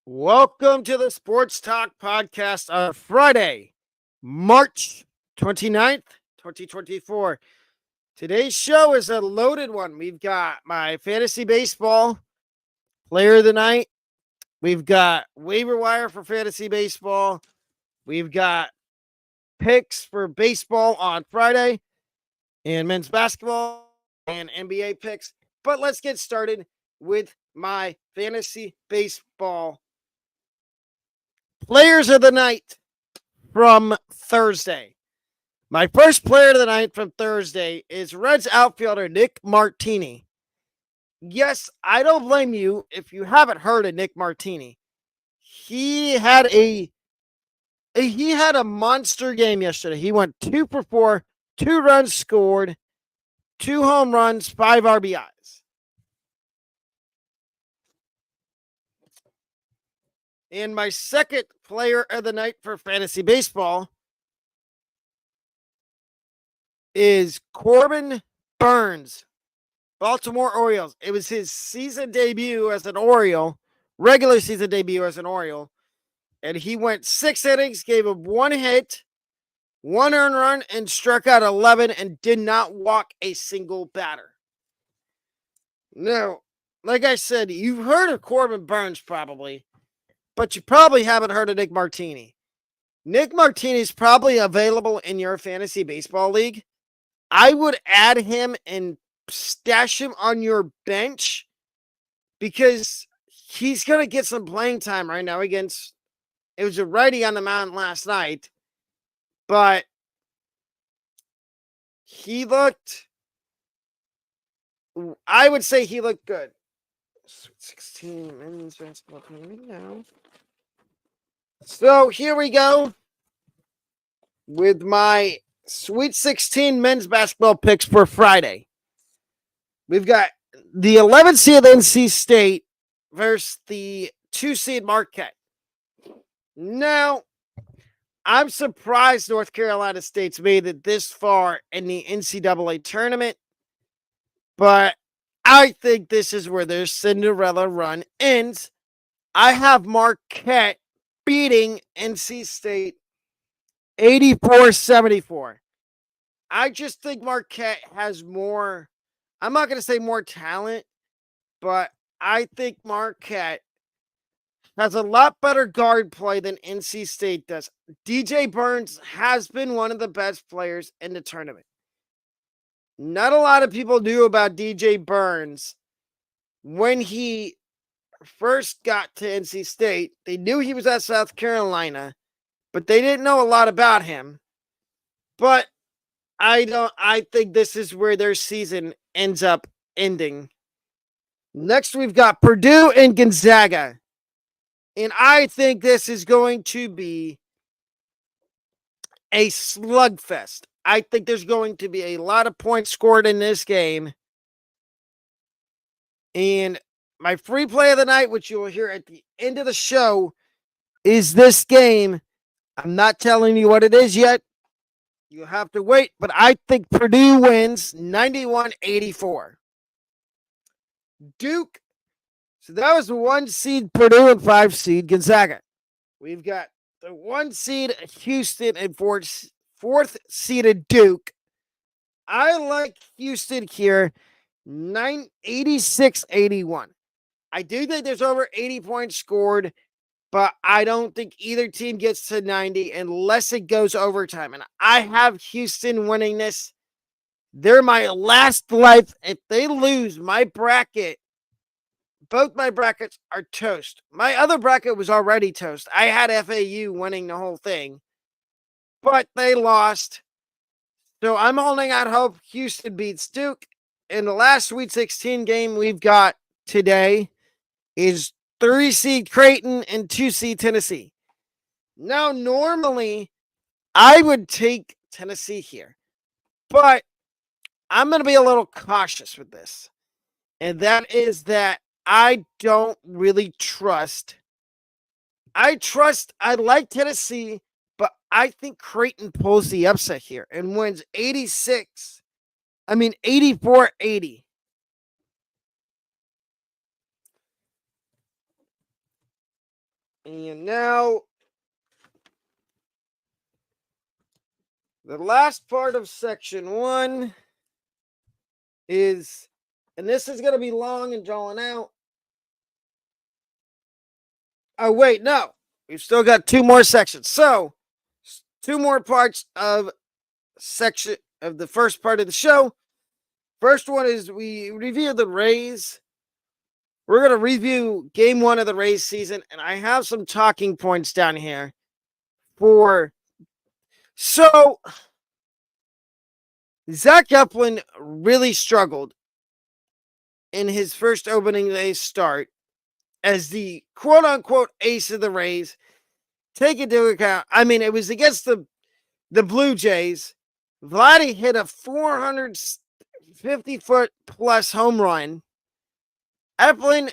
Welcome to the Sports Talk Podcast on Friday, March 29th, 2024. Today's show is a loaded one. We've got my fantasy baseball player of the night. We've got waiver wire for fantasy baseball. We've got picks for baseball on Friday and men's basketball and NBA picks. But let's get started with my fantasy baseball players of the night from Thursday. My first player of the night from Thursday is Reds outfielder Nick Martini. Yes, I don't blame you if you haven't heard of Nick Martini. He had a monster game yesterday. He went 2 for 4, 2 runs scored, 2 home runs, 5 RBIs. And my second player of the night for fantasy baseball is Corbin Burns, Baltimore Orioles. It was his season debut as an Oriole, regular season debut as an Oriole. And he went 6 innings, gave up 1 hit, 1 earned run, and struck out 11 and did not walk a single batter. Now, like I said, you've heard of Corbin Burns probably, but you probably haven't heard of Nick Martini. Nick Martini is probably available in your fantasy baseball league. I would add him and stash him on your bench because he's going to get some playing time right now against, it was a righty on the mound last night, but I would say he looked good. 16 men's basketball tournament now. So here we go with my Sweet 16 men's basketball picks for Friday. We've got the 11th seed NC State versus the 2 seed Marquette. Now, I'm surprised North Carolina State's made it this far in the NCAA tournament, but I think this is where their Cinderella run ends. I have Marquette beating NC State 84-74. I just think Marquette has more, I'm not going to say more talent, but I think Marquette has a lot better guard play than NC State does. DJ Burns has been one of the best players in the tournament. Not a lot of people knew about DJ Burns when he first got to NC State. They knew he was at South Carolina, but they didn't know a lot about him. But I think this is where their season ends up ending. Next, we've got Purdue and Gonzaga. And I think this is going to be a slugfest. I think there's going to be a lot of points scored in this game. And my free play of the night, which you will hear at the end of the show, is this game. I'm not telling you what it is yet. You'll have to wait, but I think Purdue wins 91-84. Duke. So that was the 1 seed Purdue and 5 seed Gonzaga. We've got the 1 seed Houston and 4th seeded Duke. I like Houston here, 86-81. I do think there's over 80 points scored, but I don't think either team gets to 90 unless it goes overtime. And I have Houston winning this. They're my last life. If they lose, my bracket, both my brackets are toast. My other bracket was already toast. I had FAU winning the whole thing, but they lost. So I'm holding out hope Houston beats Duke. And the last Sweet 16 game we've got today is 3 seed Creighton and 2 seed Tennessee. Now, normally, I would take Tennessee here, but I'm going to be a little cautious with this. And that is that I don't really trust. I like Tennessee, but I think Creighton pulls the upset here and wins 84-80. And now, the last part of section 1 is, and this is going to be long and drawn out. Oh, wait, no. We've still got 2 more sections. So, 2 more parts of section of the first part of the show. First one is we review the Rays. We're going to review game 1 of the Rays season, and I have some talking points down here for. So, Zach Eflin really struggled in his first opening day start as the quote-unquote ace of the Rays. Take into account, I mean, it was against the Blue Jays. Vladdy hit a 450-foot plus home run. Eflin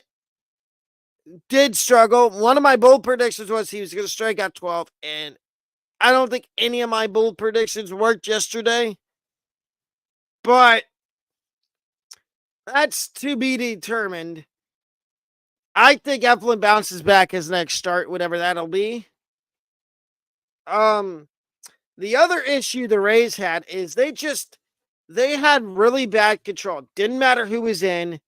did struggle. One of my bold predictions was he was going to strike out 12, and I don't think any of my bold predictions worked yesterday. But that's to be determined. I think Eflin bounces back his next start, whatever that'll be. The other issue the Rays had is they had really bad control. Didn't matter who was in.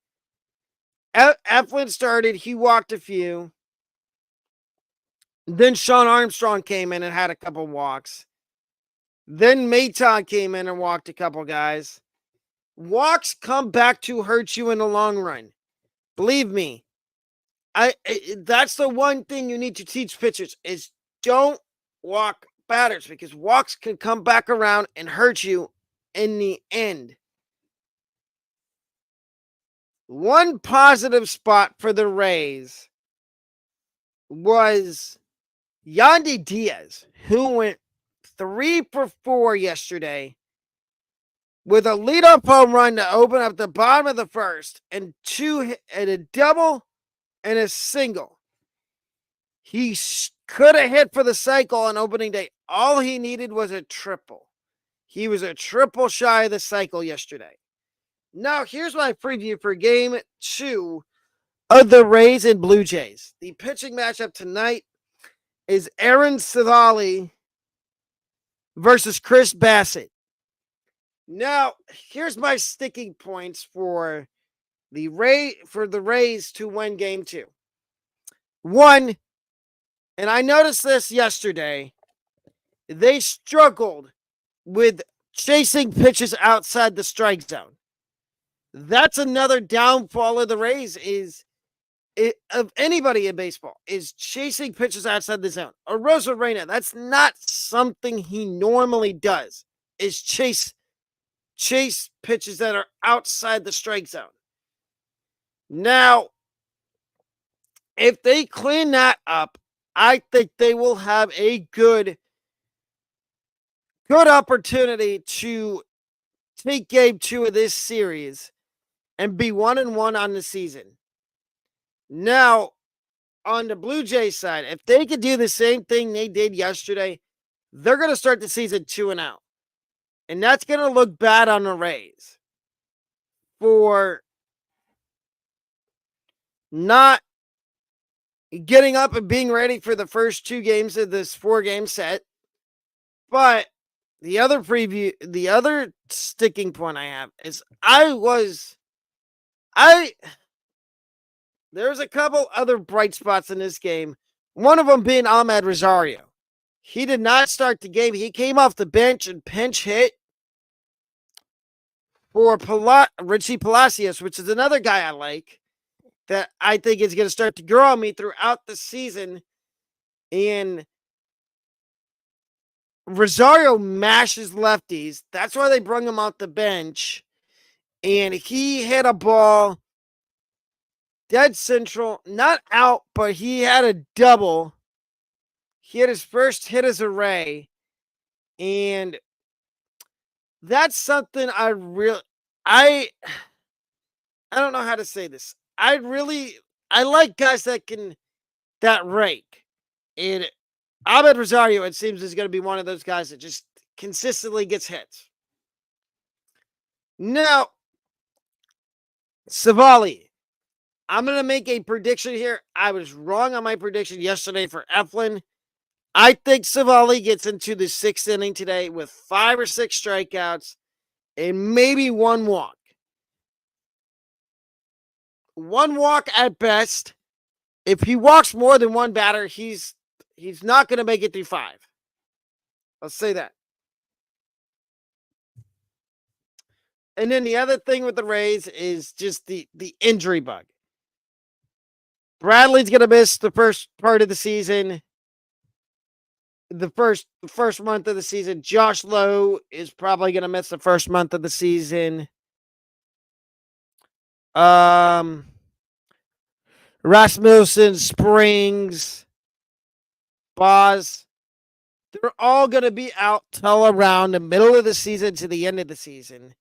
Eflin started, he walked a few. Then Sean Armstrong came in and had a couple walks. Then Maton came in and walked a couple guys. Walks come back to hurt you in the long run. Believe me. That's the one thing you need to teach pitchers is don't walk batters because walks can come back around and hurt you in the end. One positive spot for the Rays was Yandy Diaz, who went 3 for 4 yesterday with a leadoff home run to open up the bottom of the first and a double and a single. He could have hit for the cycle on opening day. All he needed was a triple. He was a triple shy of the cycle yesterday. Now, here's my preview for game 2 of the Rays and Blue Jays. The pitching matchup tonight is Aaron Civale versus Chris Bassett. Now, here's my sticking points for the Rays to win game 2. 1, and I noticed this yesterday, they struggled with chasing pitches outside the strike zone. That's another downfall of the Rays of anybody in baseball is chasing pitches outside the zone. Rosarena, that's not something he normally does, is chase pitches that are outside the strike zone. Now, if they clean that up, I think they will have a good opportunity to take game 2 of this series and be 1-1 on the season. Now, on the Blue Jays side, if they could do the same thing they did yesterday, they're going to start the season 2-0. And that's going to look bad on the Rays for not getting up and being ready for the first 2 games of this 4-game set. But the other sticking point I have is there's a couple other bright spots in this game. One of them being Ahmed Rosario. He did not start the game. He came off the bench and pinch hit for Richie Palacios, which is another guy I like that I think is going to start to grow on me throughout the season. And Rosario mashes lefties. That's why they brought him off the bench. And he hit a ball dead central, not out, but he had a double. He had his first hit as a Ray. And that's something I don't know how to say this. I like guys that rake. And Ahmed Rosario, it seems, is going to be one of those guys that just consistently gets hits. Now, Civale. I'm going to make a prediction here. I was wrong on my prediction yesterday for Eflin. I think Savali gets into the 6th inning today with 5 or 6 strikeouts and maybe 1 walk. 1 walk at best. If he walks more than 1 batter, he's not going to make it through 5. Let's say that. And then the other thing with the Rays is just the injury bug. Bradley's going to miss the first part of the season. The first month of the season. Josh Lowe is probably going to miss the first month of the season. Rasmussen, Springs, Boz, they're all going to be out till around the middle of the season to the end of the season.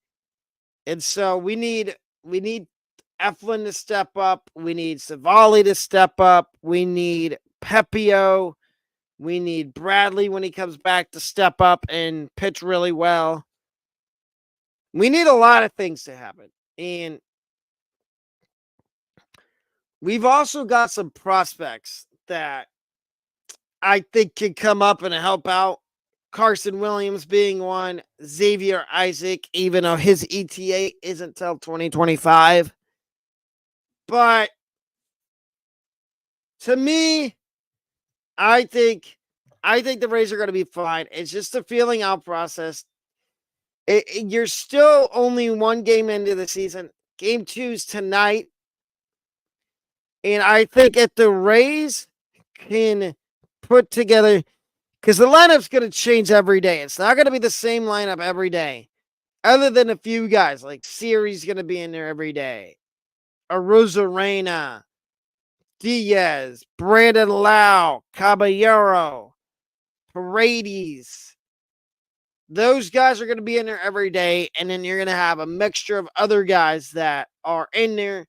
And so we need Eflin to step up. We need Savali to step up. We need Pepio. We need Bradley when he comes back to step up and pitch really well. We need a lot of things to happen. And we've also got some prospects that I think can come up and help out. Carson Williams being one, Xavier Isaac, even though his ETA isn't till 2025. But to me, I think the Rays are going to be fine. It's just a feeling out process. You're still only 1 game into the season. Game 2's tonight. And I think if the Rays can put together, because the lineup's going to change every day. It's not going to be the same lineup every day. Other than a few guys, like Siri's going to be in there every day. Arozarena, Diaz, Brandon Lau, Caballero, Paredes. Those guys are going to be in there every day. And then you're going to have a mixture of other guys that are in there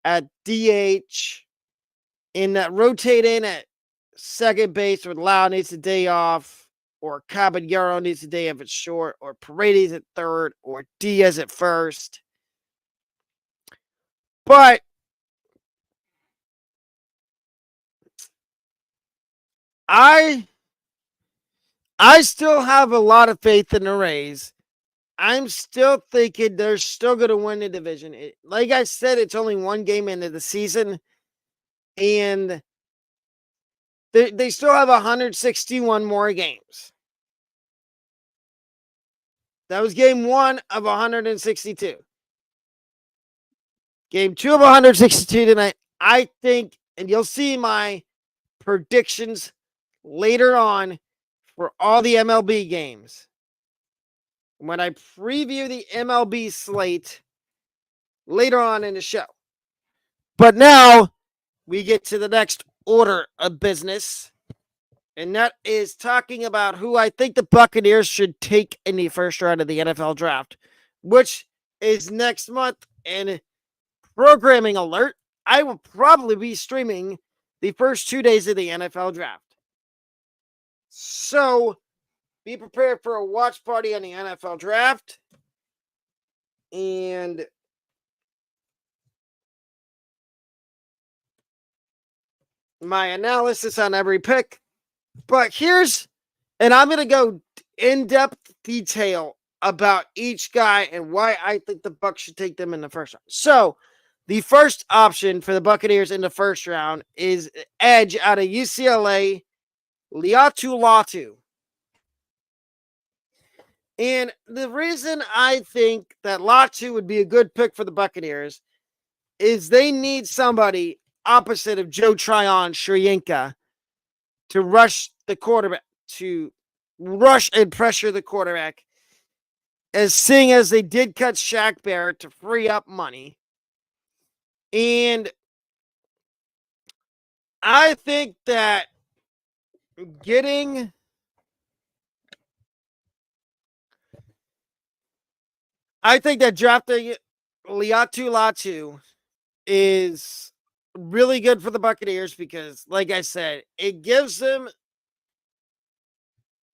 at DH and that rotate in at second base with Lau needs a day off, or Caballero needs a day if it's short, or Paredes at third, or Diaz at first. But I still have a lot of faith in the Rays. I'm still thinking they're still going to win the division. Like I said, it's only 1 game into the season, and they still have 161 more games. That was game 1 of 162. Game 2 of 162 tonight. I think, and you'll see my predictions later on for all the MLB games. When I preview the MLB slate later on in the show. But now we get to the next order of business, and that is talking about who I think the Buccaneers should take in the first round of the NFL draft, which is next month. And programming alert, I will probably be streaming the first 2 days of the NFL draft. So be prepared for a watch party on the NFL draft. And my analysis on every pick. But and I'm going to go in-depth detail about each guy and why I think the Bucs should take them in the first round. So, the first option for the Buccaneers in the first round is edge out of UCLA, Liatu Latu. And the reason I think that Latu would be a good pick for the Buccaneers is they need somebody opposite of Joe Tryon-Shoyinka to rush the quarterback, to rush and pressure the quarterback, as seeing as they did cut Shaq Barrett to free up money. And I think that drafting Liatu Latu is really good for the Buccaneers because, like I said, it gives them.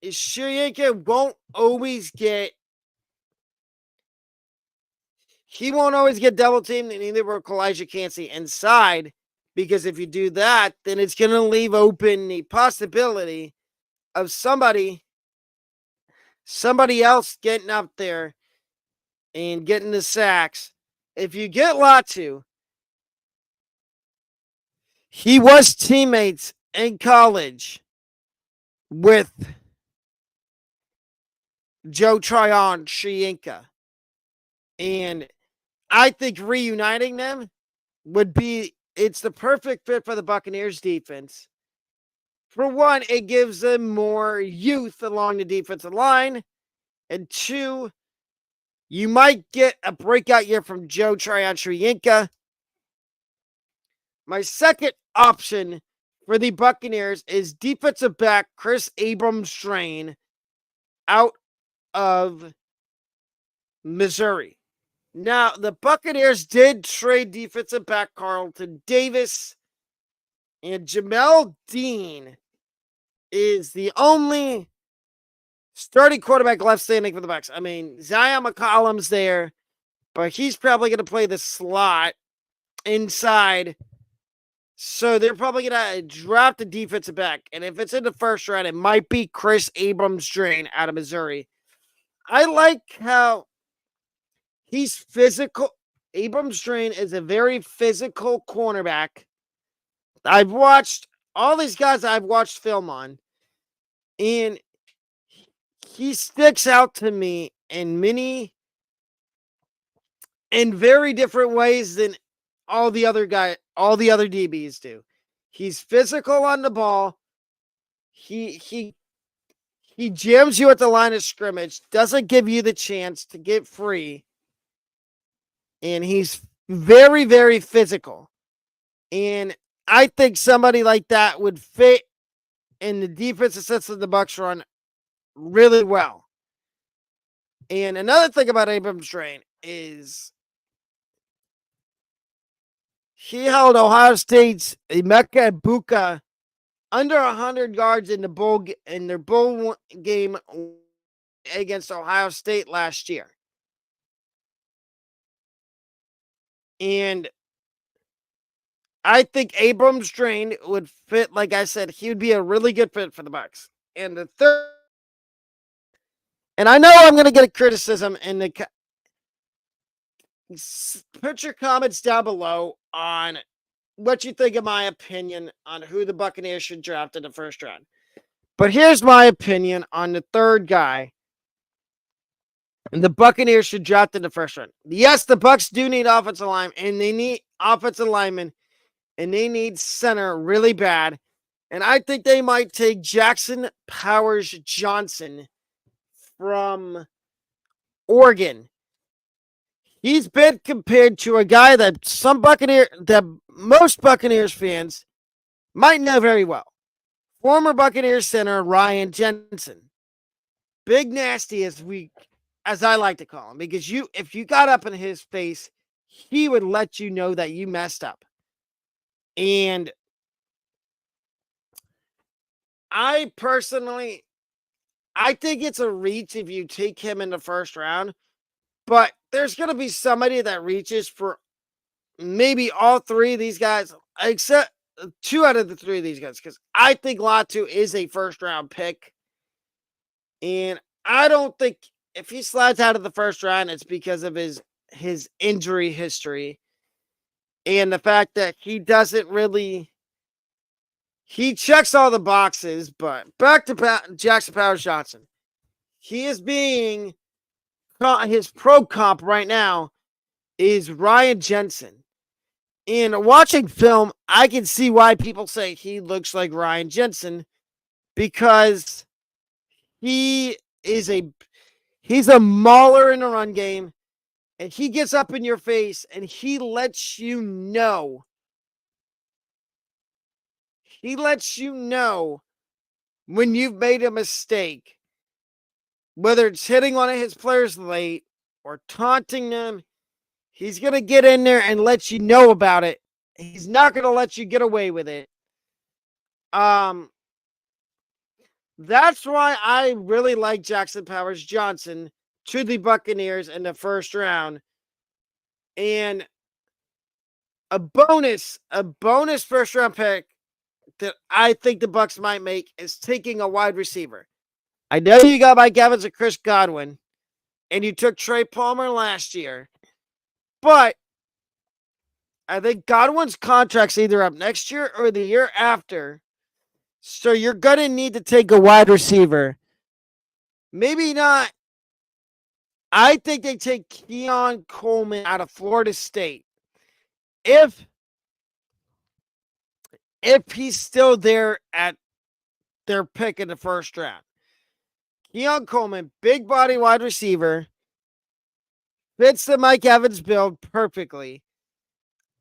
Shoyinka won't always get. he won't always get double teamed, and neither will Elijah Cansey inside. Because if you do that, then it's going to leave open the possibility of somebody else getting up there and getting the sacks. If you get Latu, he was teammates in college with Joe Tryon Shienka. And I think reuniting them it's the perfect fit for the Buccaneers defense. For one, it gives them more youth along the defensive line. And two, you might get a breakout year from Joe Tryon Shienka. My second option for the Buccaneers is defensive back Chris Abrams-Strain out of Missouri. Now, the Buccaneers did trade defensive back Carlton Davis, and Jamel Dean is the only starting quarterback left standing for the Bucs. I mean, Zion McCollum's there, but he's probably going to play the slot inside. So they're probably going to draft a defensive back. And if it's in the first round, it might be Chris Abrams-Strain out of Missouri. I like how he's physical. Abrams-Strain is a very physical cornerback. I've watched all these guys I've watched film on, and he sticks out to me in very different ways than all the other DBs do. He's physical on the ball. He jams you at the line of scrimmage, doesn't give you the chance to get free. And he's very, very physical. And I think somebody like that would fit in the defensive system the Bucs run really well. And another thing about Abrams-Strain is he held Ohio State's Emeka Egbuka under 100 yards in their bowl game against Ohio State last year. And I think Abrams-Strain would fit, like I said, he would be a really good fit for the Bucs. And the third, and I know I'm going to get a criticism put your comments down below on what you think of my opinion on who the Buccaneers should draft in the first round. But here's my opinion on the third guy. And the Buccaneers should draft in the first round. Yes, the Bucs do need offensive line, and they need offensive linemen, and they need center really bad. And I think they might take Jackson Powers Johnson from Oregon. He's been compared to a guy that most Buccaneers fans might know very well. Former Buccaneers center Ryan Jensen. Big Nasty as I like to call him, because if you got up in his face, he would let you know that you messed up. And I think it's a reach if you take him in the first round, but there's going to be somebody that reaches for maybe all three of these guys, except two out of the three of these guys, because I think Latu is a first round pick. And I don't think if he slides out of the first round, it's because of his injury history and the fact that he checks all the boxes. But back to Jackson Powers Johnson. He is being, his pro comp right now is Ryan Jensen. And watching film, I can see why people say he looks like Ryan Jensen, because he's a mauler in the run game, and he gets up in your face and he lets you know. He lets you know when you've made a mistake, whether it's hitting one of his players late or taunting them. He's going to get in there and let you know about it. He's not going to let you get away with it. That's why I really like Jackson Powers Johnson to the Buccaneers in the first round. And a bonus first round pick that I think the Bucks might make is taking a wide receiver. I know you got Mike Evans and Chris Godwin, and you took Trey Palmer last year, but I think Godwin's contract's either up next year or the year after. So you're going to need to take a wide receiver. Maybe not. I think they take Keon Coleman out of Florida State. If he's still there at their pick in the first round. Keon Coleman, big body wide receiver, fits the Mike Evans build perfectly.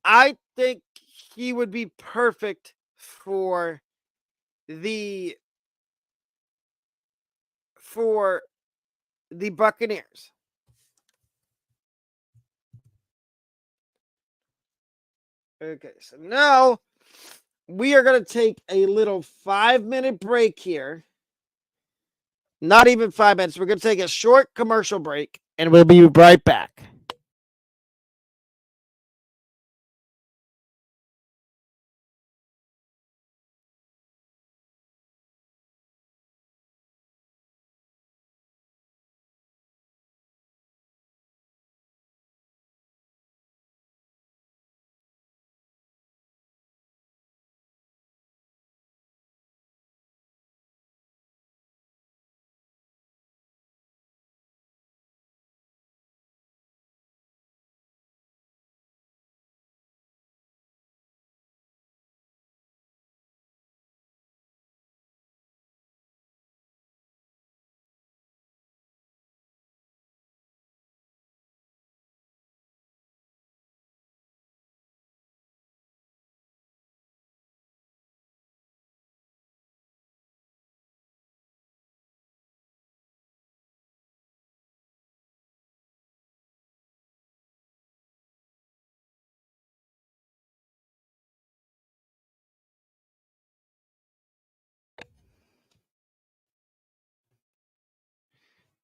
I think he would be perfect for the Buccaneers. Okay, so now we are going to take a little 5-minute break here. Not even 5 minutes. We're going to take a short commercial break, and we'll be right back.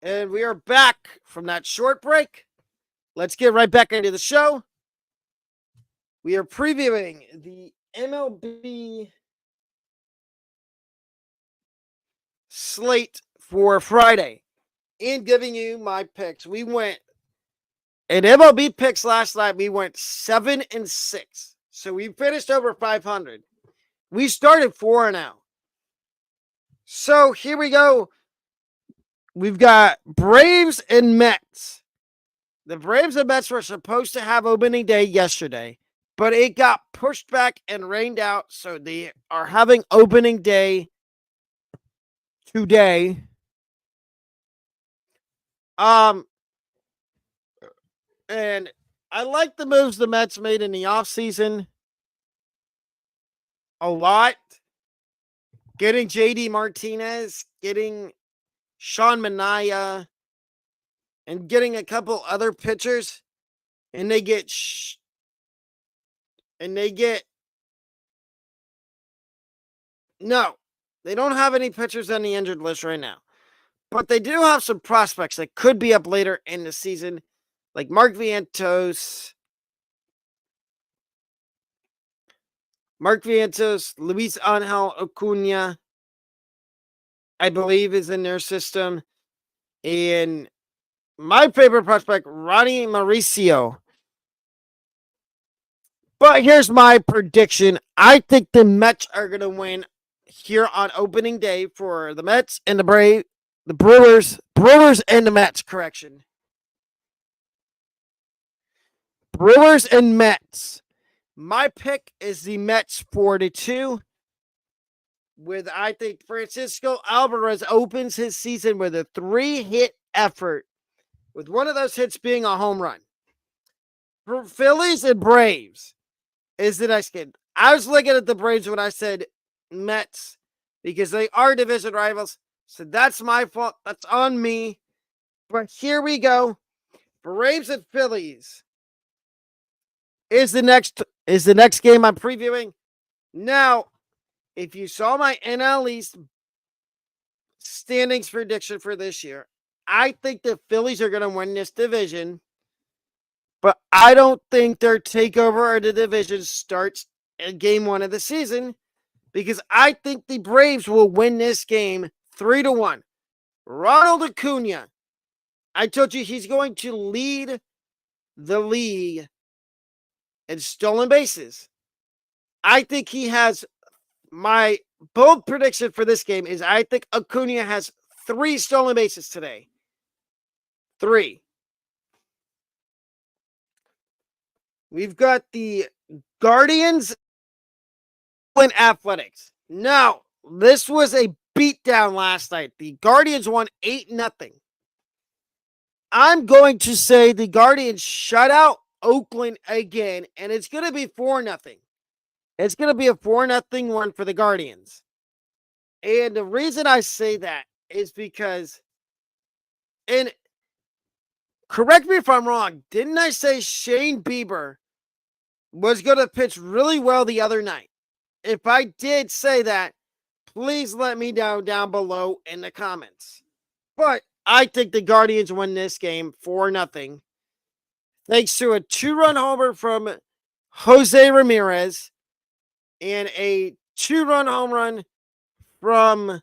And we are back from that short break. Let's get right back into the show. We are previewing the MLB slate for Friday and giving you my picks. We went in MLB picks last night. We went 7-6, so we finished over 500. We started 4-0. So here we go. We've got Braves and Mets. The Braves and Mets were supposed to have opening day yesterday, but it got pushed back and rained out, so they are having opening day today. And I like the moves the Mets made in the offseason a lot. Getting JD Martinez, getting Sean Manaea, and getting a couple other pitchers, and they get no, they don't have any pitchers on the injured list right now, but they do have some prospects that could be up later in the season, like Mark Vientos, Luis Angel Acuna, I believe, is in their system, and my favorite prospect, Ronnie Mauricio. But here's my prediction. I think the Mets are going to win here on opening day for the Mets and the Brewers and the Mets, correction. Brewers and Mets. My pick is the Mets 4-2. With, I think, Francisco Alvarez opens his season with a 3-hit effort, with one of those hits being a home run. For Phillies and Braves is the next game. I was looking at the Braves when I said Mets because they are division rivals. So that's my fault. That's on me. But here we go. Braves and Phillies is the next game I'm previewing. Now, if you saw my NL East standings prediction for this year, I think the Phillies are going to win this division. But I don't think their takeover of the division starts in game 1 of the season, because I think the Braves will win this game 3-1. Ronald Acuna, I told you he's going to lead the league in stolen bases. I think he has, my bold prediction for this game is I think Acuna has 3 stolen bases today. 3. We've got the Guardians and Athletics. Now, this was a beatdown last night. The Guardians won 8-0. I'm going to say the Guardians shut out Oakland again, and it's going to be 4-0. It's going to be a 4-0 one for the Guardians. And the reason I say that is because, and correct me if I'm wrong, didn't I say Shane Bieber was going to pitch really well the other night? If I did say that, please let me know down below in the comments. But I think the Guardians win this game 4-0. Thanks to a 2-run homer from Jose Ramirez and a 2-run home run from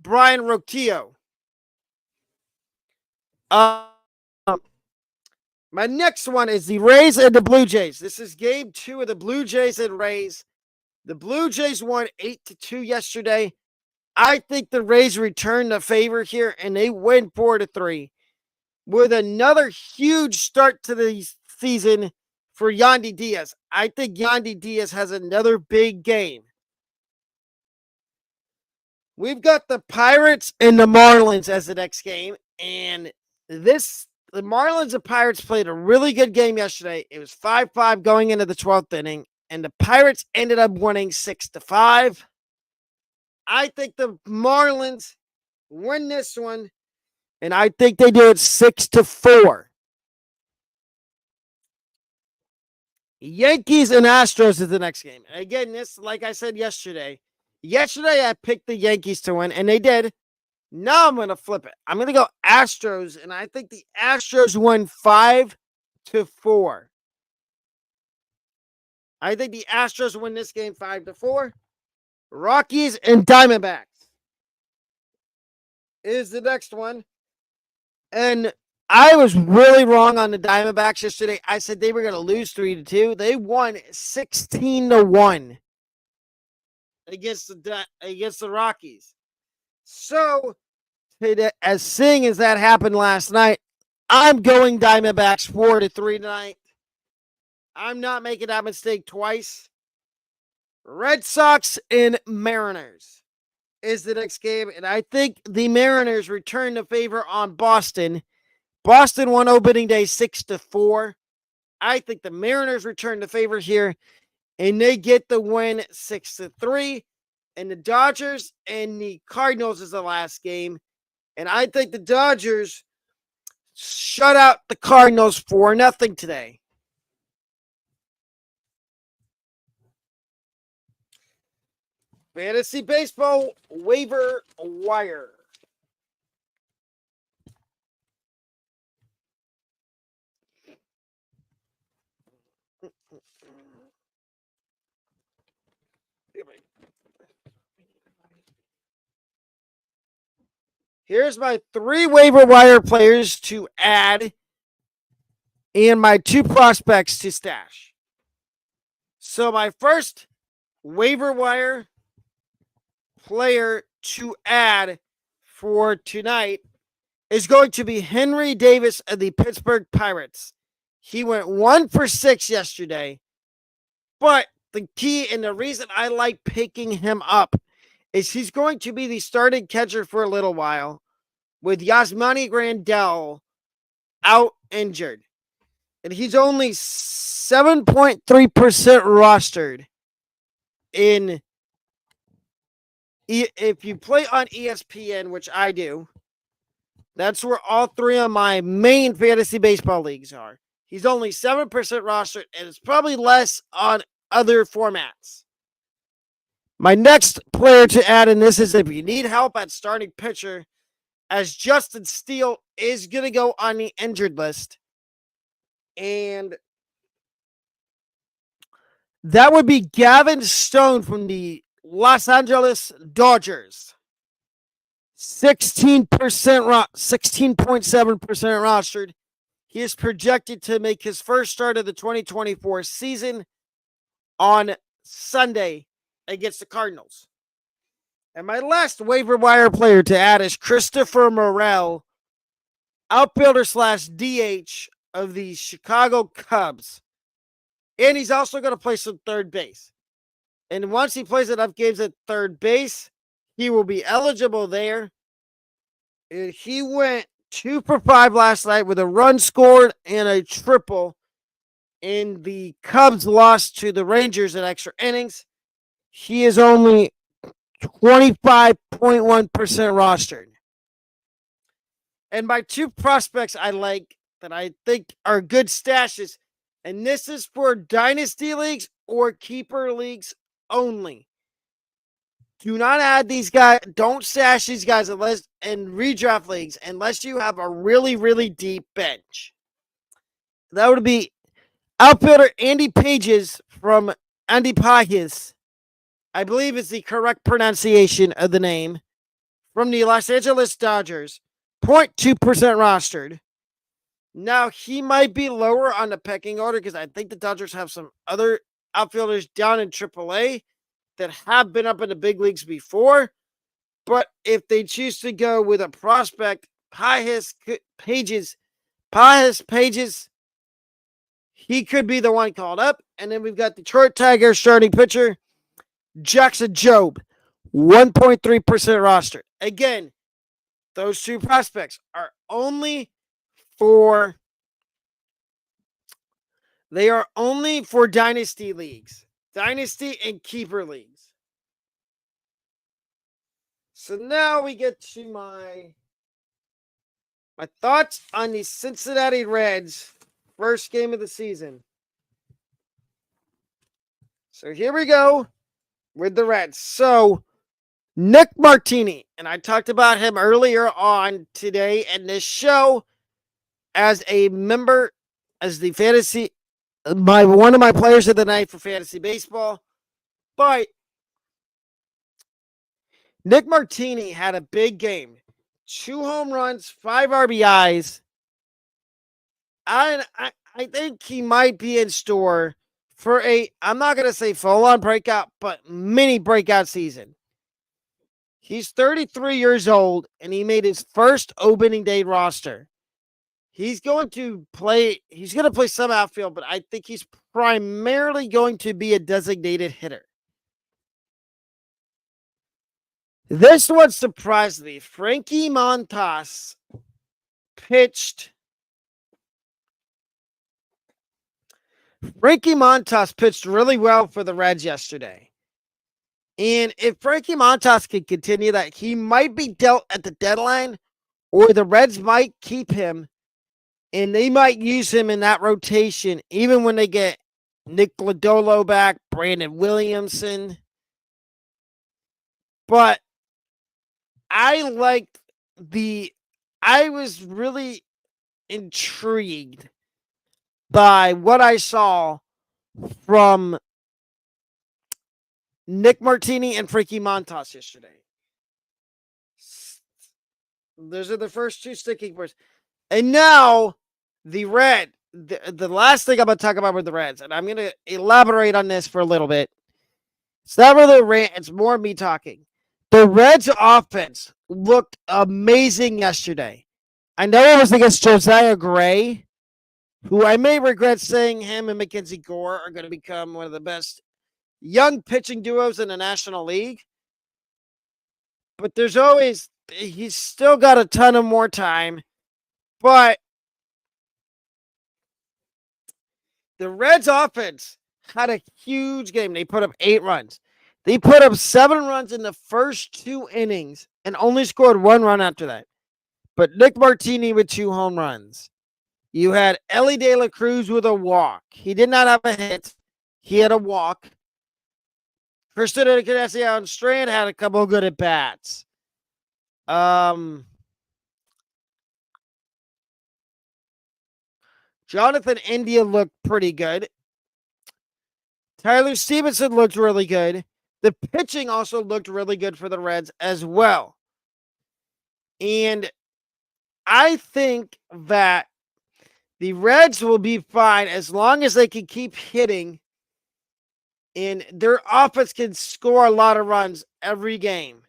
Brian Rocchio. My next one is the Rays and the Blue Jays. This is game 2 of the Blue Jays and Rays. The Blue Jays won 8-2 yesterday. I think the Rays return the favor here and they win 4-3 with another huge start to the season for Yandy Diaz. I think Yandy Diaz has another big game. We've got the Pirates and the Marlins as the next game, and the Marlins and Pirates played a really good game yesterday. It was 5-5 going into the 12th inning, and the Pirates ended up winning 6-5. I think the Marlins win this one, and I think they do it 6-4. Yankees and Astros is the next game. And again, this, like I said yesterday I picked the Yankees to win, and they did. Now I'm going to flip it. I'm going to go Astros, and I think the Astros win 5-4. I think the Astros win this game 5-4. Rockies and Diamondbacks is the next one. And I was really wrong on the Diamondbacks yesterday. I said they were going to lose 3-2. They won 16-1 against the Rockies. So, as seeing as that happened last night, I'm going Diamondbacks 4-3 tonight. I'm not making that mistake twice. Red Sox and Mariners is the next game, and I think the Mariners return the favor on Boston. Boston won opening day 6-4. I think the Mariners return the favor here, and they get the win 6-3. And the Dodgers and the Cardinals is the last game, and I think the Dodgers shut out the Cardinals 4-0 today. Fantasy Baseball waiver wire. Here's my 3 waiver wire players to add and my 2 prospects to stash. So my first waiver wire player to add for tonight is going to be Henry Davis of the Pittsburgh Pirates. He went 1 for 6 yesterday, but the key and the reason I like picking him up is he's going to be the starting catcher for a little while with Yasmani Grandal out injured. And he's only 7.3% rostered in, if you play on ESPN, which I do, that's where all 3 of my main fantasy baseball leagues are. He's only 7% rostered, and it's probably less on other formats. My next player to add in this is if you need help at starting pitcher, as Justin Steele is going to go on the injured list. And that would be Gavin Stone from the Los Angeles Dodgers. 16.7% rostered. He is projected to make his first start of the 2024 season on Sunday against the Cardinals. And my last waiver wire player to add is Christopher Morel, outfielder / DH of the Chicago Cubs. And he's also going to play some third base. And once he plays enough games at third base, he will be eligible there. He went 2 for 5 last night with a run scored and a triple. And the Cubs lost to the Rangers in extra innings. He is only 25.1% rostered. And my 2 prospects I like that I think are good stashes, and this is for dynasty leagues or keeper leagues only. Do not add these guys. Don't stash these guys unless in redraft leagues unless you have a really, really deep bench. That would be outfielder Andy Pages from Andy Pages. I believe is the correct pronunciation of the name. From the Los Angeles Dodgers. 0.2% rostered. Now, he might be lower on the pecking order because I think the Dodgers have some other outfielders down in AAA that have been up in the big leagues before. But if they choose to go with a prospect, Pages, he could be the one called up. And then we've got Detroit Tigers starting pitcher, Jackson Jobe, 1.3% rostered. Again, those 2 prospects are only for dynasty leagues, dynasty and keeper leagues. So now we get to my thoughts on the Cincinnati Reds first game of the season. So here we go with the Reds. So Nick Martini, and I talked about him earlier on today in this show as a member, as the fantasy, one of my players of the night for fantasy baseball. But Nick Martini had a big game. 2 home runs, 5 RBIs. I think he might be in store for I'm not going to say full-on breakout, but mini breakout season. He's 33 years old, and he made his first opening day roster. He's going to play some outfield, but I think he's primarily going to be a designated hitter. This one surprised me. Frankie Montas pitched really well for the Reds yesterday. And if Frankie Montas can continue that, he might be dealt at the deadline, or the Reds might keep him, and they might use him in that rotation, even when they get Nick Lodolo back, Brandon Williamson. But I was really intrigued by what I saw from Nick Martini and Frankie Montas yesterday. Those are the first 2 sticking points. And now the last thing I'm going to talk about with the Reds, and I'm going to elaborate on this for a little bit. It's not really a rant, it's more me talking. The Reds offense looked amazing yesterday. I know it was against Josiah Gray, who I may regret saying him and Mackenzie Gore are going to become one of the best young pitching duos in the National League. But he's still got a ton of more time. But the Reds offense had a huge game. They put up 8 runs. They put up 7 runs in the first 2 innings and only scored 1 run after that. But Nick Martini with 2 home runs. You had Ellie De La Cruz with a walk. He did not have a hit. He had a walk. Christian Encarnacion Strand had a couple of good at-bats. Jonathan India looked pretty good. Tyler Stevenson looked really good. The pitching also looked really good for the Reds as well. And I think that the Reds will be fine as long as they can keep hitting and their offense can score a lot of runs every game.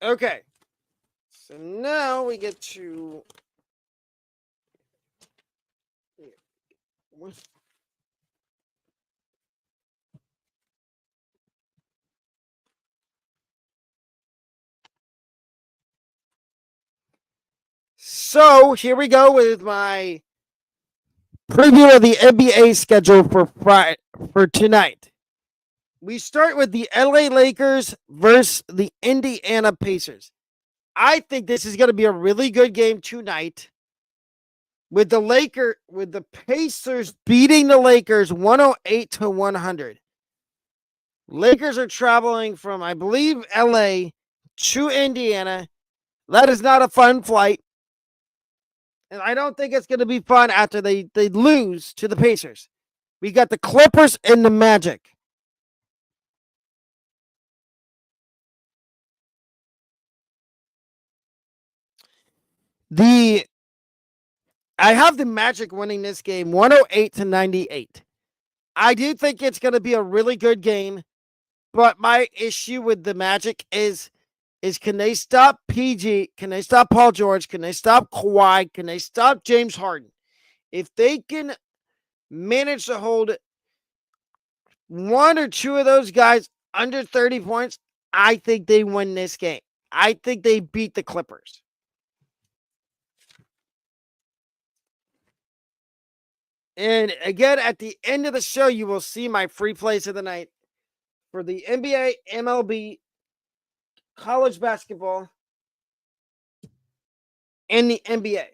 Okay. So now we get to so here we go with my preview of the NBA schedule for tonight. We start with the LA Lakers versus the Indiana Pacers. I think this is going to be a really good game tonight. With the Pacers beating the Lakers 108-100. Lakers are traveling from, I believe, LA to Indiana. That is not a fun flight. And I don't think it's going to be fun after they lose to the Pacers. We got the Clippers and the Magic. I have the Magic winning this game 108-98. I do think it's going to be a really good game, but my issue with the Magic is can they stop PG? Can they stop Paul George? Can they stop Kawhi? Can they stop James Harden? If they can manage to hold one or two of those guys under 30 points, I think they win this game. I think they beat the Clippers. And again, at the end of the show, you will see my free plays of the night for the NBA, MLB, college basketball, and the NBA.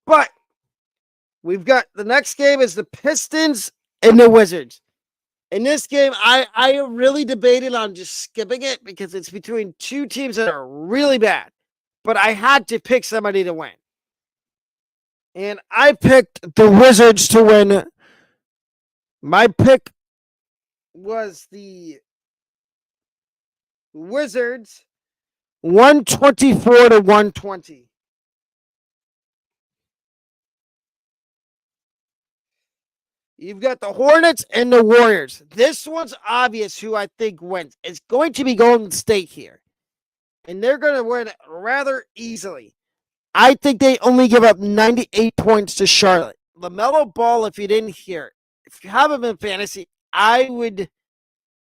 But we've got the next game is the Pistons and the Wizards. In this game, I really debated on just skipping it because it's between two teams that are really bad. But I had to pick somebody to win. And I picked the Wizards to win. My pick was the Wizards 124-120. You've got the Hornets and the Warriors. This one's obvious who I think wins. It's going to be Golden State here. And they're going to win rather easily. I think they only give up 98 points to Charlotte. LaMelo Ball, if you didn't hear, if you have him in fantasy, I would,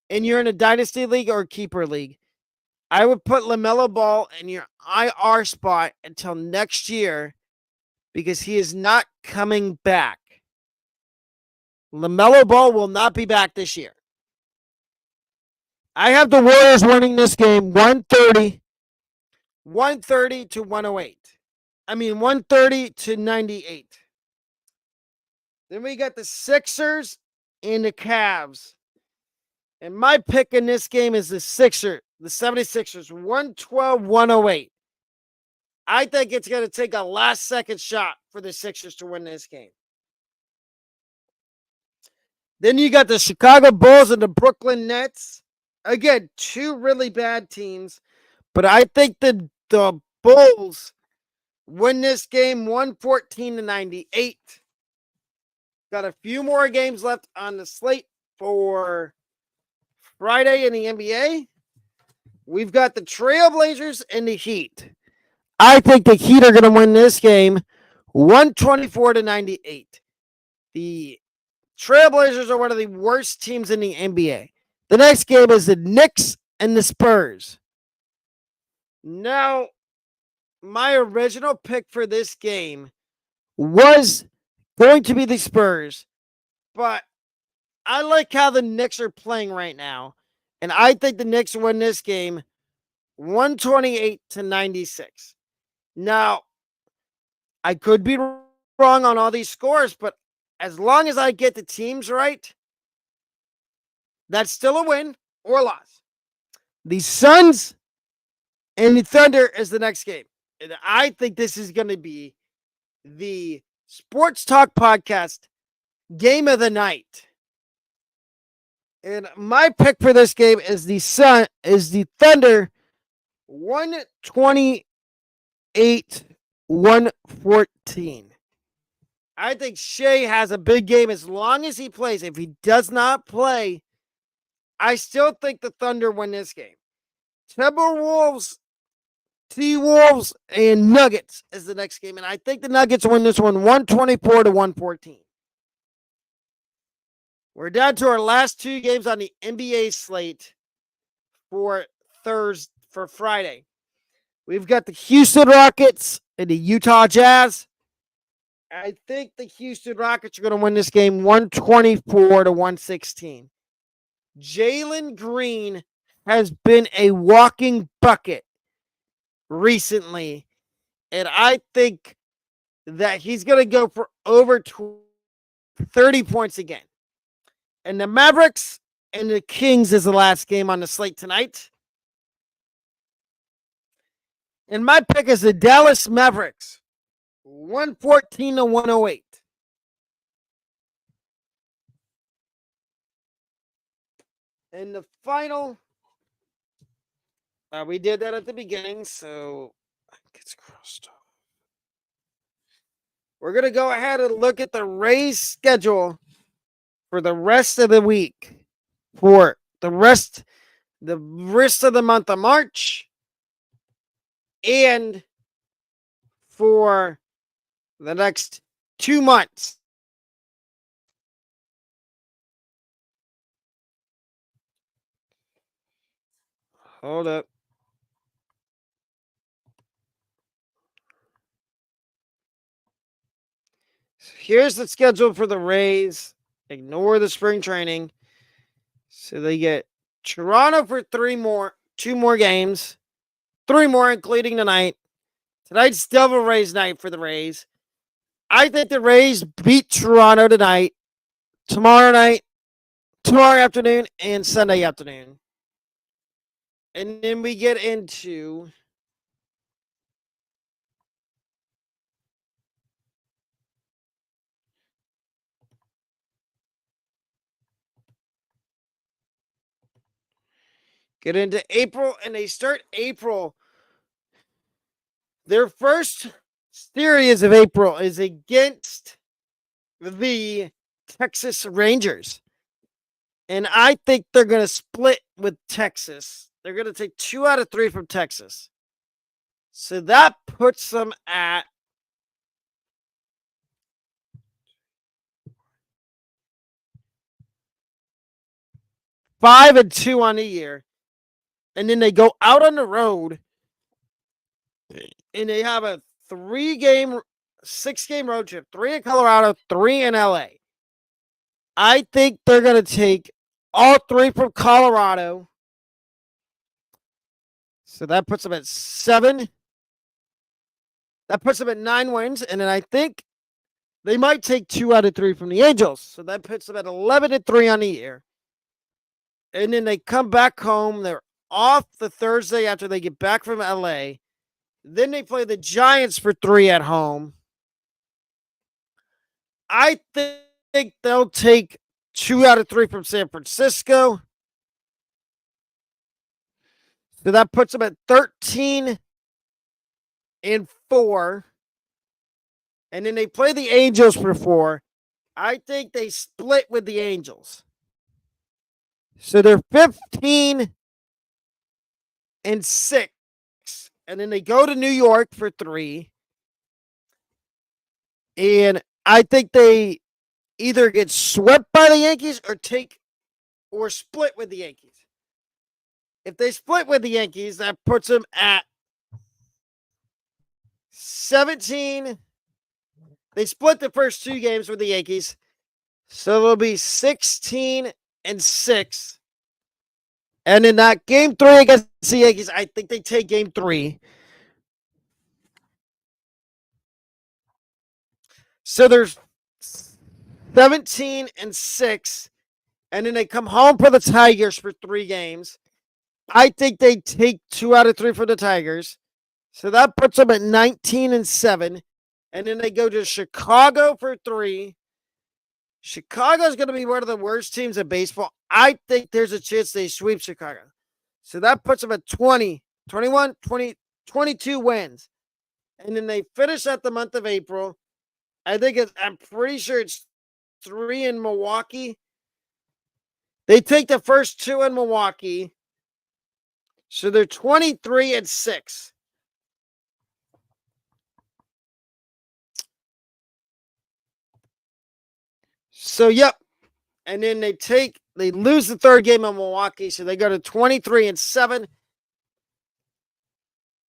and you're in a dynasty league or keeper league, I would put LaMelo Ball in your IR spot until next year because he is not coming back. LaMelo Ball will not be back this year. I have the Warriors winning this game 130-108. I mean 130-98. Then we got the Sixers and the Cavs. And my pick in this game is the 76ers, 112-108. I think it's going to take a last-second shot for the Sixers to win this game. Then you got the Chicago Bulls and the Brooklyn Nets. Again, two really bad teams. But I think the Bulls win this game 114-98. Got a few more games left on the slate for Friday in the NBA. We've got the Trailblazers and the Heat. I think the Heat are going to win this game 124-98. The Trailblazers are one of the worst teams in the NBA. The next game is the Knicks and the Spurs. Now, my original pick for this game was going to be the Spurs, but I like how the Knicks are playing right now, and I think the Knicks win this game 128-96. Now, I could be wrong on all these scores, but as long as I get the teams right, that's still a win or a loss. The Suns And the Thunder is the next game. And I think this is going to be the Sports Talk Podcast game of the night. And my pick for this game is the Thunder 128 114. I think Shea has a big game as long as he plays. If he does not play, I still think the Thunder win this game. Timberwolves, T-Wolves, and Nuggets is the next game. And I think the Nuggets win this one 124 to 114. We're down to our last two games on the NBA slate for Friday. We've got the Houston Rockets and the Utah Jazz. I think the Houston Rockets are going to win this game 124 to 116. Jalen Green has been a walking bucket recently, and I think that he's going to go for over 30 points again. And the Mavericks and the Kings is the last game on the slate tonight. And my pick is the Dallas Mavericks, 114 to 108. And the final, we did that at the beginning, so it gets crossed off. We're going to go ahead and look at the Rays schedule for the rest of the week, for the rest of the month of March, and for the next 2 months. Hold up. So here's the schedule for the Rays. Ignore the spring training. So they get Toronto for 2 more games. 3 more, including tonight. Tonight's Devil Rays night for the Rays. I think the Rays beat Toronto tonight, tomorrow afternoon, and Sunday afternoon. And then we get into April, and they start April. Their first series of April is against the Texas Rangers. And I think they're going to split with Texas. They're going to take 2 out of 3 from Texas. So that puts them at five and 2 on the year. And then they go out on the road and they have a 6-game road trip. 3 in Colorado, 3 in LA. I think they're going to take all 3 from Colorado. So that puts them at 7. That puts them at 9 wins. And then I think they might take 2 out of 3 from the Angels. So that puts them at 11 and 3 on the year. And then they come back home. They're off the Thursday after they get back from LA. Then they play the Giants for 3 at home. I think they'll take 2 out of 3 from San Francisco. So that puts them at 13 and 4. And then they play the Angels for 4. I think they split with the Angels. So they're 15 and 6. And then they go to New York for 3. And I think they either get swept by the Yankees or split with the Yankees. If they split with the Yankees, that puts them at 17. They split the first 2 games with the Yankees. So it'll be 16 and 6. And in that game 3 against the Yankees, I think they take game 3. So there's 17 and 6. And then they come home for the Tigers for 3 games. I think they take 2 out of 3 for the Tigers. So that puts them at 19-7. And then they go to Chicago for 3. Chicago's going to be one of the worst teams in baseball. I think there's a chance they sweep Chicago. So that puts them at 20, 21, 20, 22 wins. And then they finish at the month of April. I'm pretty sure it's 3 in Milwaukee. They take the first 2 in Milwaukee. So they're 23-6. So, yep. And then they lose the third game in Milwaukee. So they go to 23-7.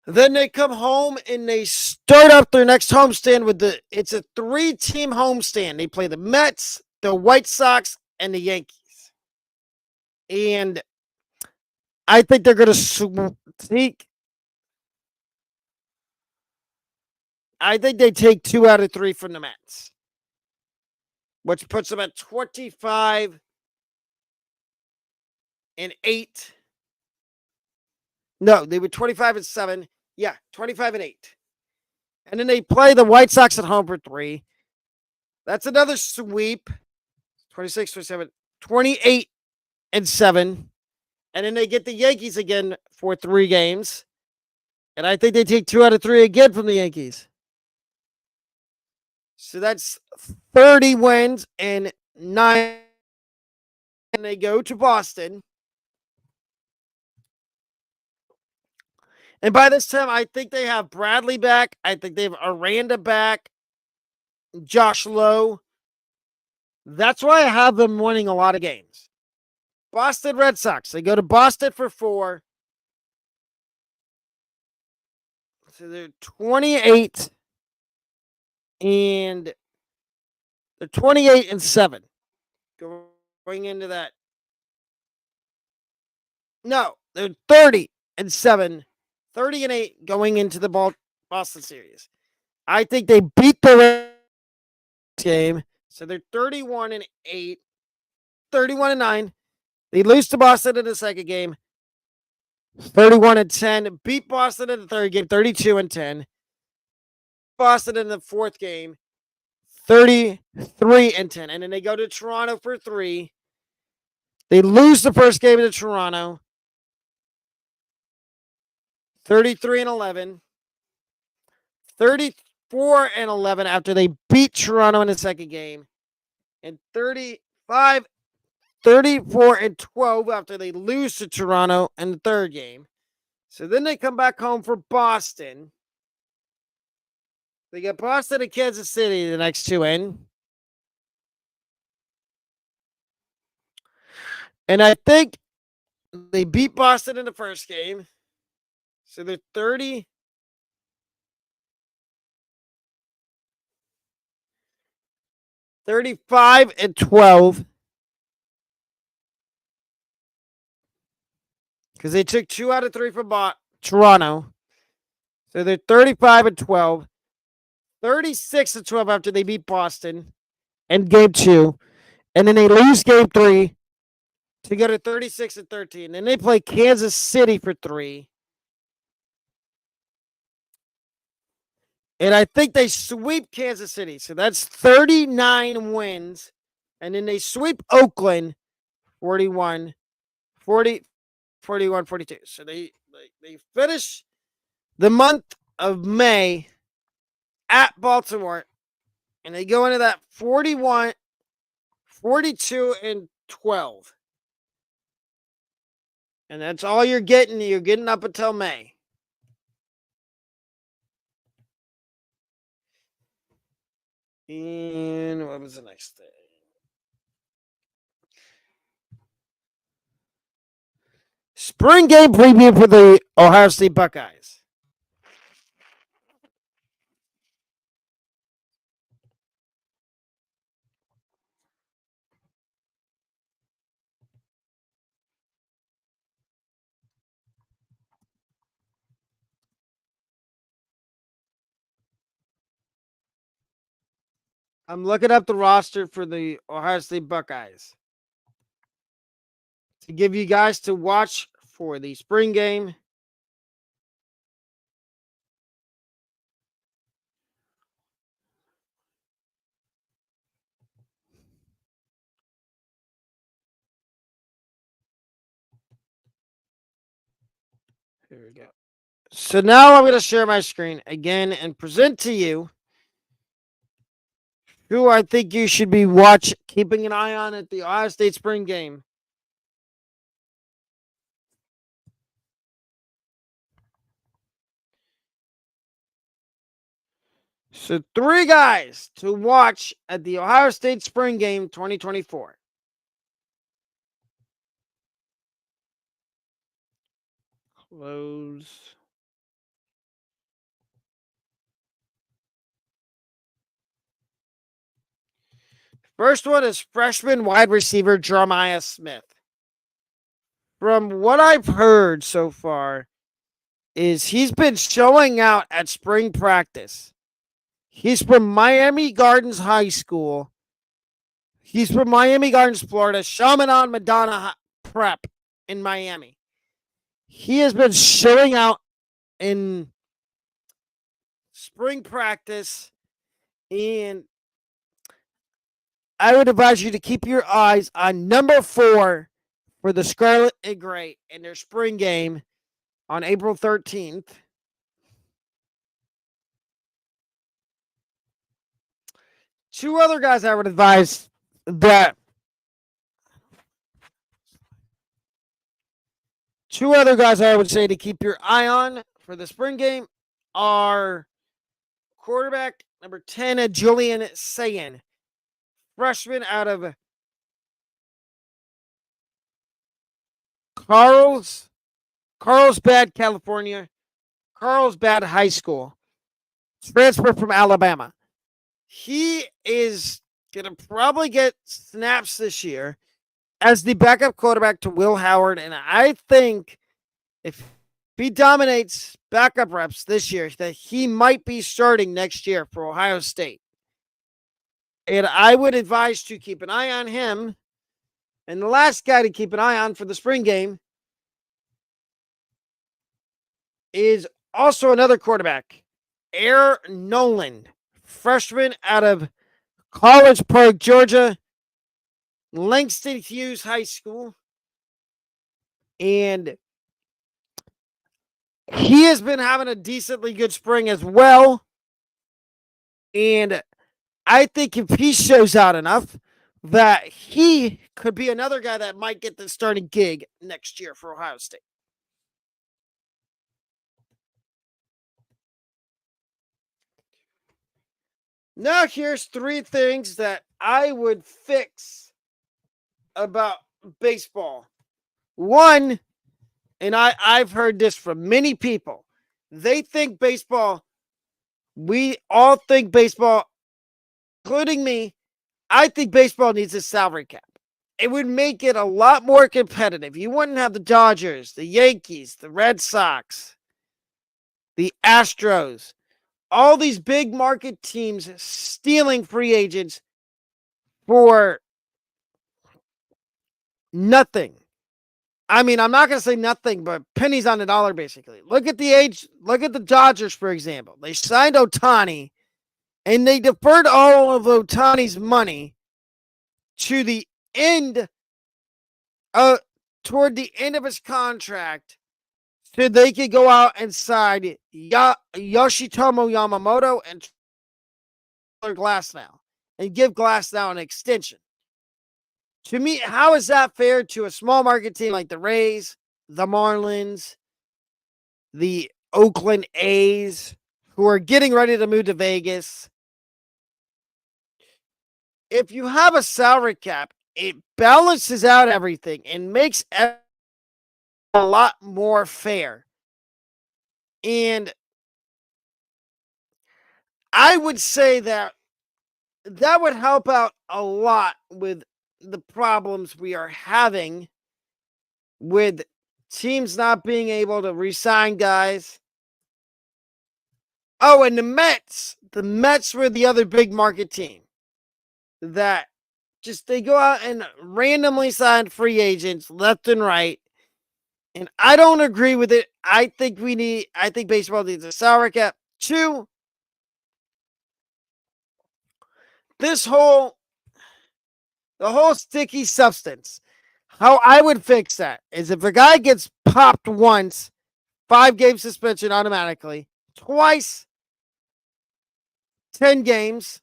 Then they come home and they start up their next homestand it's a 3-team homestand. They play the Mets, the White Sox, and the Yankees. And I think they're going to take. I think they take 2 out of 3 from the Mets, which puts them at 25-8. No, they were 25-7. Yeah, 25-8. And then they play the White Sox at home for 3. That's another sweep. 26, 27, 28-7. And then they get the Yankees again for 3 games. And I think they take 2 out of 3 again from the Yankees. So that's 30 wins and 9. And they go to Boston. And by this time, I think they have Bradley back. I think they have Aranda back. Josh Lowe. That's why I have them winning a lot of games. Boston Red Sox. They go to Boston for 4. So they're 28 and they're 28-7 going into that. No, they're 30-7, 30-8 going into the Boston series. I think they beat the Red game, so they're 31-8, 31-9. They lose to Boston in the second game, 31-10. Beat Boston in the third game, 32-10. Boston in the fourth game, 33-10. And then they go to Toronto for 3. They lose the first game to Toronto, 33-11. 34-11 after they beat Toronto in the second game. And 34-12 after they lose to Toronto in the third game. So then they come back home for Boston. They get Boston and Kansas City the next 2 in. And I think they beat Boston in the first game. So they're 35-12. Because they took 2 out of 3 from Toronto. So they're 35-12. 36-12 after they beat Boston in game 2. And then they lose game 3 to go to 36-13. Then they play Kansas City for 3. And I think they sweep Kansas City. So that's 39 wins. And then they sweep Oakland 41, 40, 41, 42. So they finish the month of May at Baltimore. And they go into that 41, 42-12. And that's all you're getting. You're getting up until May. And what was the next thing? Spring game preview for the Ohio State Buckeyes. I'm looking up the roster for the Ohio State Buckeyes to give you guys to watch for the spring game. Here we go. So now I'm going to share my screen again and present to you who I think you should be keeping an eye on at the Ohio State spring game. So 3 guys to watch at the Ohio State spring game 2024. Close. First one is freshman wide receiver Jeremiah Smith. From what I've heard so far, is he's been showing out at spring practice. He's from Miami Gardens High School. He's from Miami Gardens, Florida. Chaminade Madonna Prep in Miami. He has been showing out in spring practice, and I would advise you to keep your eyes on number 4 for the Scarlet and Gray in their spring game on April 13th. Two other guys I would advise that Two other guys I would say to keep your eye on for the spring game are quarterback number 10, Julian Sayin, freshman out of Carlsbad, California, Carlsbad High School, transfer from Alabama. He is going to probably get snaps this year as the backup quarterback to Will Howard, and I think if he dominates backup reps this year, that he might be starting next year for Ohio State. And I would advise to keep an eye on him. And the last guy to keep an eye on for the spring game is also another quarterback, Air Noland, freshman out of College Park, Georgia, Langston Hughes High School. And he has been having a decently good spring as well. And I think if he shows out enough, that he could be another guy that might get the starting gig next year for Ohio State. Now, here's 3 things that I would fix about baseball. One, and I've heard this from many people, they think baseball, we all think baseball, including me, I think baseball needs a salary cap. It would make it a lot more competitive. You wouldn't have the Dodgers, the Yankees, the Red Sox, the Astros, all these big market teams stealing free agents for nothing. I mean, I'm not going to say nothing, but pennies on the dollar, basically. Look at the Dodgers, for example. They signed Ohtani, and they deferred all of Ohtani's money to the end, toward the end of his contract, so they could go out and sign Yoshitomo Yamamoto and Glasnow and give Glasnow an extension. To me, how is that fair to a small market team like the Rays, the Marlins, the Oakland A's, who are getting ready to move to Vegas? If you have a salary cap, it balances out everything and makes everything a lot more fair. And I would say that would help out a lot with the problems we are having with teams not being able to re-sign guys. Oh, and the Mets. The Mets were the other big market team that just they go out and randomly sign free agents left and right. And I don't agree with it. I think baseball needs a salary cap. 2, this whole the whole sticky substance. How I would fix that is if a guy gets popped once, 5-game suspension automatically, twice, 10 games,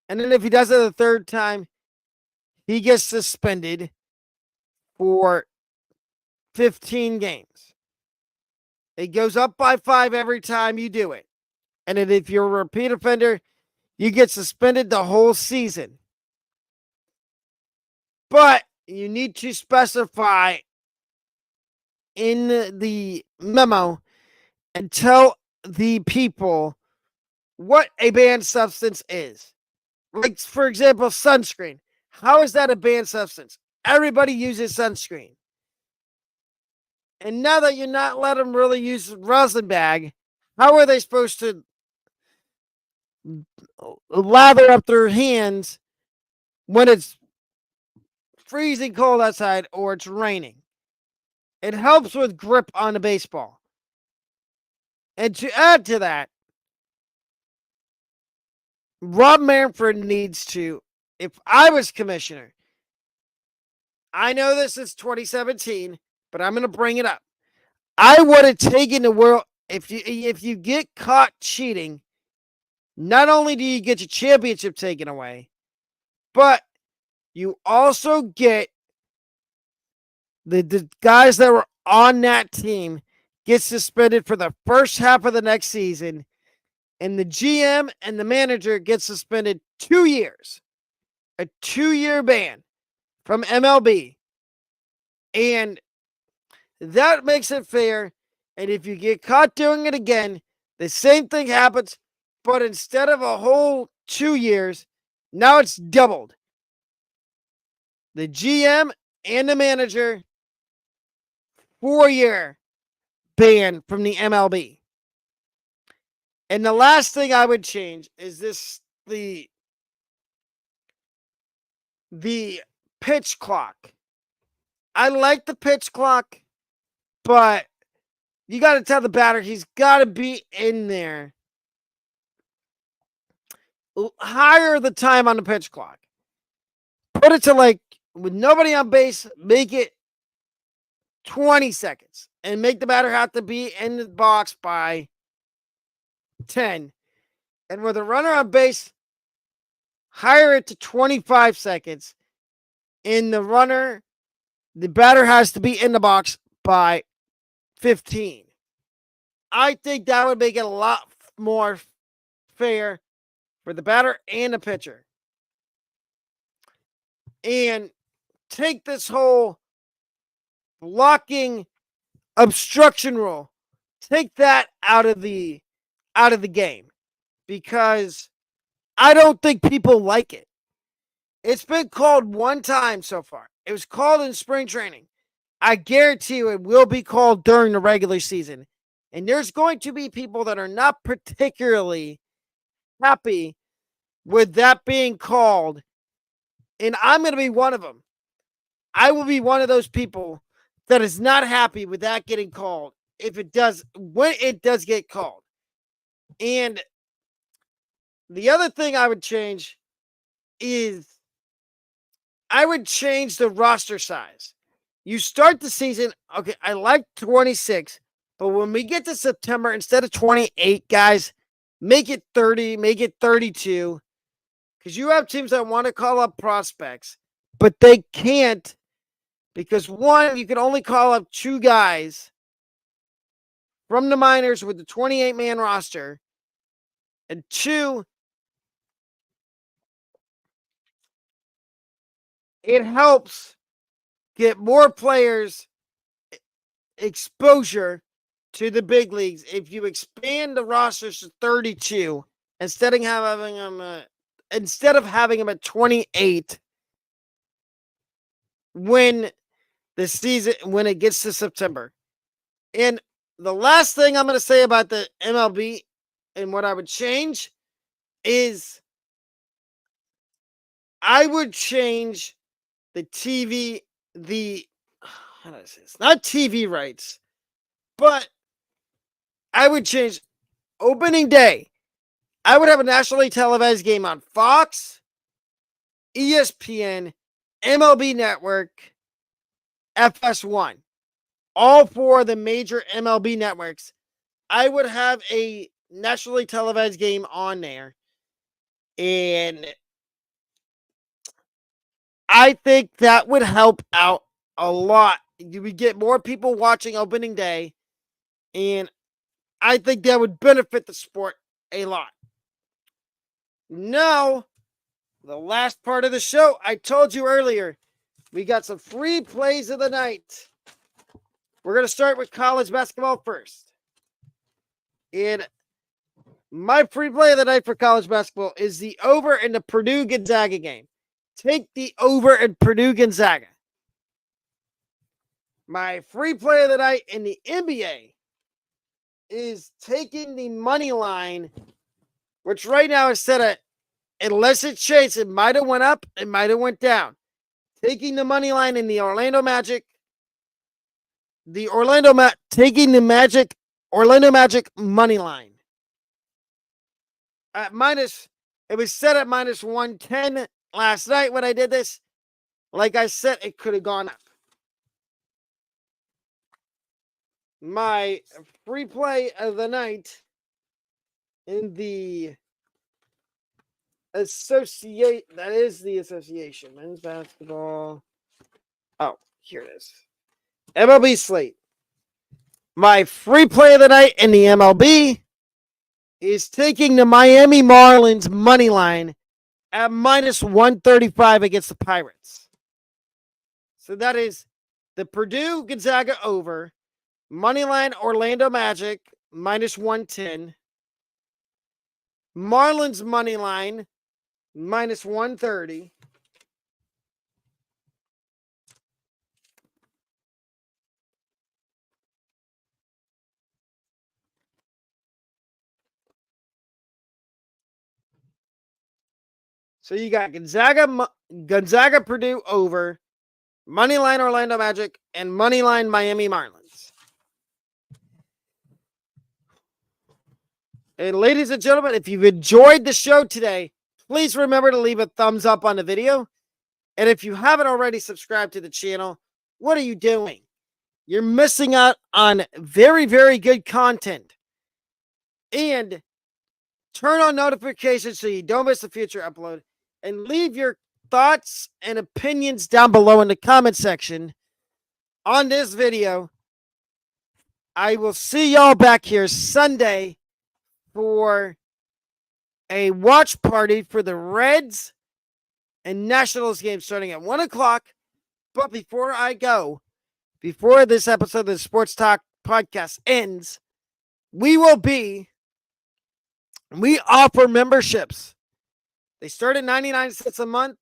and then if he does it a third time, he gets suspended for 15 games. It goes up by 5 every time you do it. And then if you're a repeat offender, you get suspended the whole season. But you need to specify in the memo and tell the people what a banned substance is. Like, for example, sunscreen. How is that a banned substance? Everybody uses sunscreen. And now that you're not letting them really use resin bag, how are they supposed to lather up their hands when it's freezing cold outside or it's raining? It helps with grip on a baseball. And to add to that, Rob Manfred needs to, if I was commissioner, I know this is 2017, but I'm going to bring it up. I would have taken the world, if you get caught cheating, not only do you get your championship taken away, but you also get the guys that were on that team get suspended for the first half of the next season, and the GM and the manager get suspended 2 years, a 2-year ban from MLB. And that makes it fair. And if you get caught doing it again, the same thing happens, but instead of a whole 2 years, now it's doubled. The GM and the manager, 4-year ban from the MLB. And the last thing I would change is the pitch clock. I like the pitch clock, but you got to tell the batter he's got to be in there. Higher the time on the pitch clock. Put it to like, with nobody on base, make it 20 seconds. And make the batter have to be in the box by 10. And with a runner on base, higher it to 25 seconds. And the batter has to be in the box by 15. I think that would make it a lot more fair for the batter and the pitcher. And take this whole blocking obstruction rule. Take that out of the game, because I don't think people like it. It's been called one time so far. It was called in spring training. I guarantee you it will be called during the regular season. And there's going to be people that are not particularly happy with that being called. And I'm going to be one of them. I will be one of those people that is not happy with that getting called when it does get called. And the other thing I would change is I would change the roster size. You start the season, okay, I like 26, but when we get to September, instead of 28 guys, make it 30, make it 32. Because you have teams that want to call up prospects, but they can't, because one, you can only call up 2 guys from the minors with the 28-man roster. And 2, it helps get more players exposure to the big leagues if you expand the rosters to 32 instead of having them at 28 when it gets to September. And the last thing I'm going to say about the MLB and what I would change is I would change the TV, how do I say this? Not TV rights, but I would change opening day. I would have a nationally televised game on Fox, ESPN, MLB Network, FS1. All four of the major MLB networks. I would have a nationally televised game on there. And I think that would help out a lot. You would get more people watching opening day. And I think that would benefit the sport a lot. Now, the last part of the show, I told you earlier, we got some free plays of the night. We're going to start with college basketball first. And my free play of the night for college basketball is the over in the Purdue-Gonzaga game. Take the over in Purdue-Gonzaga. My free play of the night in the NBA is taking the money line, which right now is set at, unless it changed, it might have went up, it might have went down. Taking the money line in the Orlando Magic, taking the Orlando Magic money line. At it was set at minus 110 last night when I did this. Like I said, it could have gone up. My free play of the night in the association. Men's basketball. Oh, here it is. MLB slate. My free play of the night in the MLB is taking the Miami Marlins money line at minus 135 against the Pirates. So that is the Purdue Gonzaga over, money line Orlando Magic minus 110, Marlins money line minus 130. So you got Gonzaga Purdue over, moneyline Orlando Magic, and moneyline Miami Marlins. And ladies and gentlemen, if you've enjoyed the show today, please remember to leave a thumbs up on the video. And if you haven't already subscribed to the channel, what are you doing? You're missing out on very, very good content. And turn on notifications so you don't miss a future upload. And leave your thoughts and opinions down below in the comment section on this video. I will see y'all back here Sunday for a watch party for the Reds and Nationals game starting at 1 o'clock. But before I go, before this episode of the Sports Talk podcast ends, we offer memberships. They start at 99 cents a month.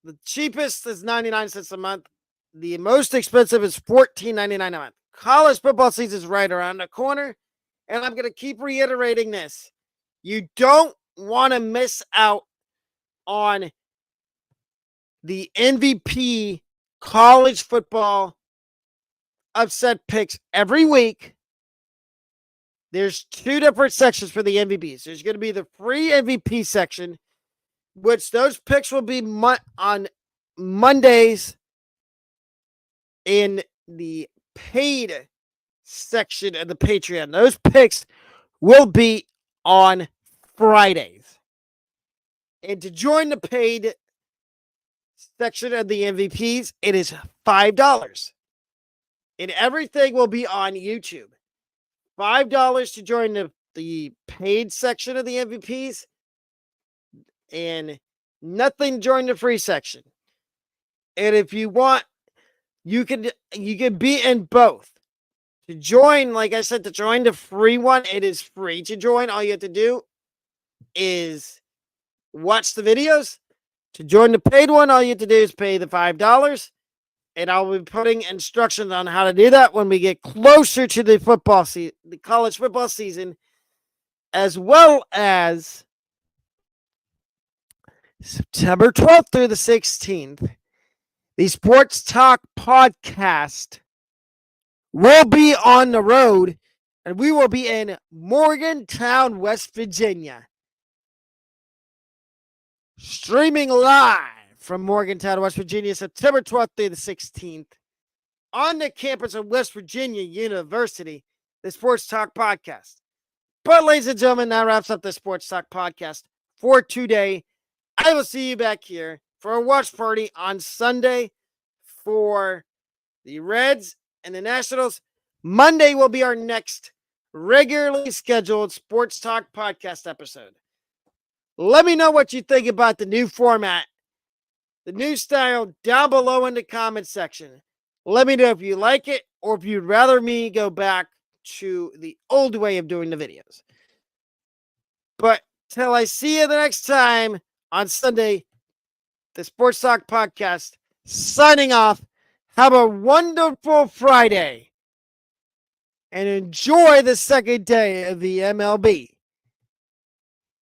The cheapest is 99 cents a month. The most expensive is $14.99 a month. College football season is right around the corner, and I'm going to keep reiterating this. You don't want to miss out on the MVP college football upset picks every week. There's two different sections for the MVPs. There's going to be the free MVP section, which those picks will be on Mondays, in the paid section of the Patreon. Those picks will be on Fridays. And to join the paid section of the MVPs, it is $5. And everything will be on YouTube. $5 to join the paid section of the MVPs, and nothing to join the free section. And if you want, you can be in both. To join, like I said, to join the free one, it is free to join. All you have to do is watch the videos. To join the paid one, all you have to do is pay the $5. And I'll be putting instructions on how to do that when we get closer to the the college football season, as well as September 12th through the 16th. The Sports Talk podcast will be on the road, and we will be in Morgantown, West Virginia. Streaming live from Morgantown, West Virginia, September 12th through the 16th, on the campus of West Virginia University, the Sports Talk podcast. But, ladies and gentlemen, that wraps up the Sports Talk podcast for today. I will see you back here for a watch party on Sunday for the Reds and the Nationals. Monday will be our next regularly scheduled Sports Talk podcast episode. Let me know what you think about the new format, the new style, down below in the comment section. Let me know if you like it or if you'd rather me go back to the old way of doing the videos. But till I see you the next time on Sunday, the Sports Talk podcast signing off. Have a wonderful Friday and enjoy the second day of the MLB.